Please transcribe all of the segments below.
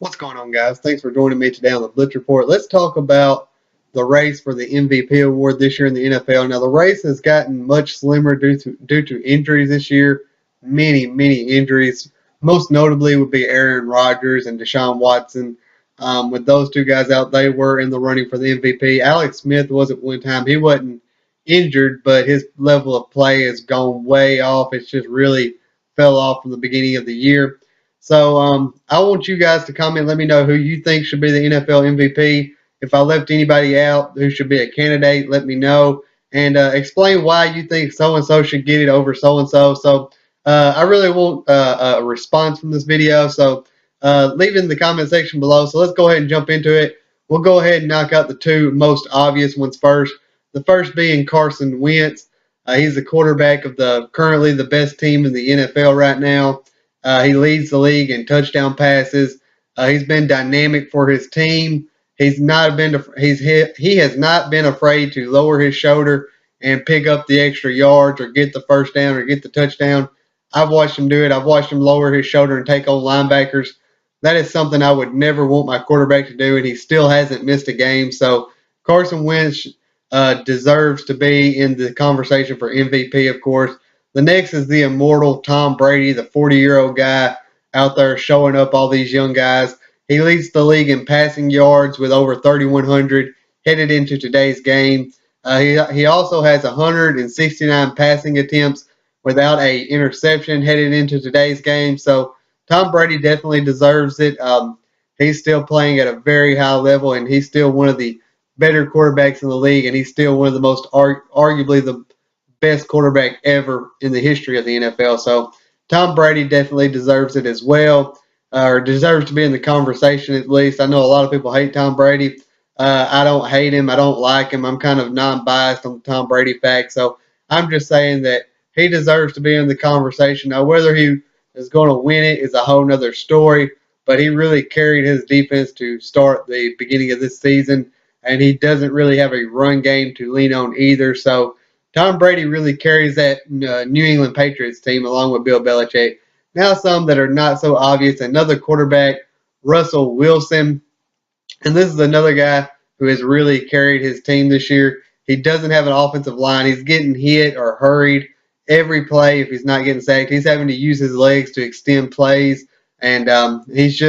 What's going on, guys? Thanks for joining me today on the Blitz Report. Let's talk about the race for the MVP award this year in the NFL. Now, the race has gotten much slimmer due to injuries this year. Many injuries. Most notably would be Aaron Rodgers and Deshaun Watson. With those two guys out, they were in the running for the MVP. Alex Smith was at one time. He wasn't injured, but his level of play has gone way off. It's just really fell off from the beginning of the year. So I want you guys to comment. Let me know who you think should be the NFL MVP. If I left anybody out who should be a candidate, let me know. And explain why you think so-and-so should get it over so-and-so. So I really want a response from this video. So leave it in the comment section below. So let's go ahead and jump into it. We'll go ahead and knock out the two most obvious ones first. The first being Carson Wentz. He's the quarterback of currently the best team in the NFL right now. He leads the league in touchdown passes. He's been dynamic for his team. He has not been afraid to lower his shoulder and pick up the extra yards or get the first down or get the touchdown. I've watched him do it. I've watched him lower his shoulder and take on linebackers. That is something I would never want my quarterback to do, and he still hasn't missed a game. So Carson Wentz deserves to be in the conversation for MVP, of course. The next is the immortal Tom Brady, the 40-year-old guy out there showing up all these young guys. He leads the league in passing yards with over 3,100 headed into today's game. He also has 169 passing attempts without a interception headed into today's game. So Tom Brady definitely deserves it. He's still playing at a very high level, and he's still one of the better quarterbacks in the league, and he's still one of the most arguably the best quarterback ever in the history of the NFL. So Tom Brady definitely deserves it as well, or deserves to be in the conversation at least. I know a lot of people hate Tom Brady. I don't hate him. I don't like him. I'm kind of non-biased on the Tom Brady fact. So I'm just saying that he deserves to be in the conversation. Now, whether he is going to win it is a whole nother story, but he really carried his defense to start the beginning of this season, and he doesn't really have a run game to lean on either. So Tom Brady really carries that New England Patriots team along with Bill Belichick. Now some that are not so obvious. Another quarterback, Russell Wilson. And this is another guy who has really carried his team this year. He doesn't have an offensive line. He's getting hit or hurried every play if he's not getting sacked. He's having to use his legs to extend plays. And he's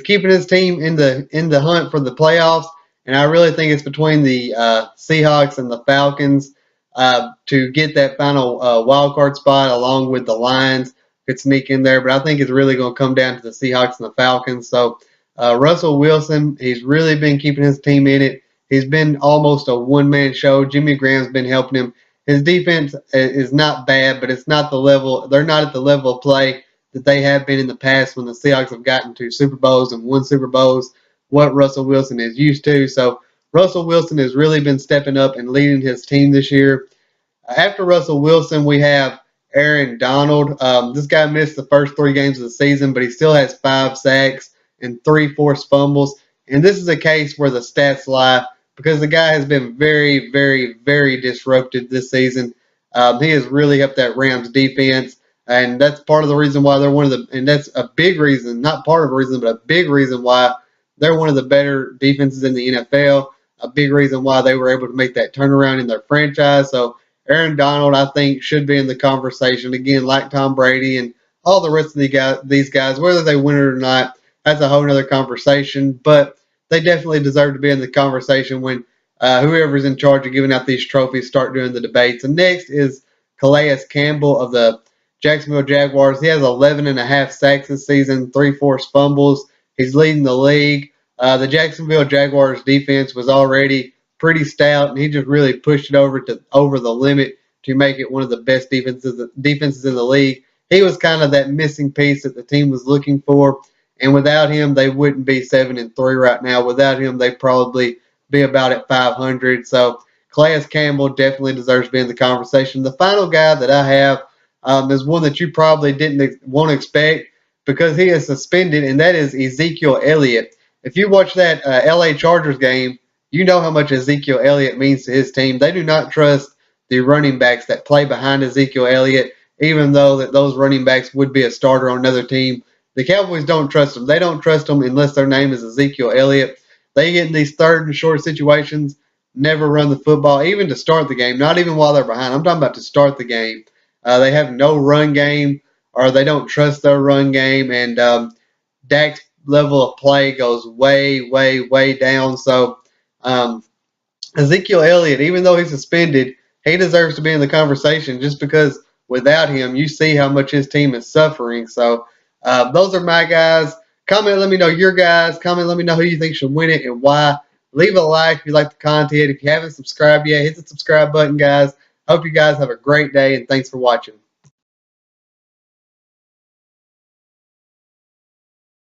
keeping his team in the hunt for the playoffs. And I really think it's between the Seahawks and the Falcons to get that final wild card spot, along with the Lions could sneak in there. But I think it's really going to come down to the Seahawks and the Falcons. So Russell Wilson, he's really been keeping his team in it. He's been almost a one-man show. Jimmy Graham's been helping him. His defense is not bad, but it's not the level. They're not at the level of play that they have been in the past when the Seahawks have gotten to Super Bowls and won Super Bowls, what Russell Wilson is used to. So Russell Wilson has really been stepping up and leading his team this year. After Russell Wilson, we have Aaron Donald. This guy missed the first 3 games of the season, but he still has 5 sacks and 3 forced fumbles. And this is a case where the stats lie because the guy has been very disruptive this season. He has really helped that Rams defense, and that's part of the reason why they're one of the, and that's a big reason, not part of the reason, but a big reason why they're one of the better defenses in the NFL. A big reason why they were able to make that turnaround in their franchise. So Aaron Donald, I think, should be in the conversation again, like Tom Brady and all the rest of these guys, whether they win it or not. That's a whole other conversation, but they definitely deserve to be in the conversation when whoever's in charge of giving out these trophies start doing the debates. And next is Calais Campbell of the Jacksonville Jaguars. He has 11.5 sacks this season, 3 forced fumbles. He's leading the league. The Jacksonville Jaguars defense was already pretty stout, and he just really pushed it over the limit to make it one of the best defenses in the league. He was kind of that missing piece that the team was looking for. And without him, they wouldn't be 7-3 right now. Without him, they'd probably be about at 500. So Calais Campbell definitely deserves to be in the conversation. The final guy that I have is one that you probably didn't want to expect because he is suspended, and that is Ezekiel Elliott. If you watch that LA Chargers game, you know how much Ezekiel Elliott means to his team. They do not trust the running backs that play behind Ezekiel Elliott, even though that those running backs would be a starter on another team. The Cowboys don't trust him. They don't trust him unless their name is Ezekiel Elliott. They get in these third and short situations, never run the football, even to start the game, not even while they're behind. I'm talking about to start the game. They have no run game, or they don't trust their run game, and Dak's level of play goes way, way, way down. So um, Ezekiel Elliott, even though he's suspended, he deserves to be in the conversation just because without him, you see how much his team is suffering. So those are my guys. Comment, let me know your guys. Comment, let me know who you think should win it and why. Leave a like if you like the content. If you haven't subscribed yet, hit the subscribe button, guys. Hope you guys have a great day, and thanks for watching.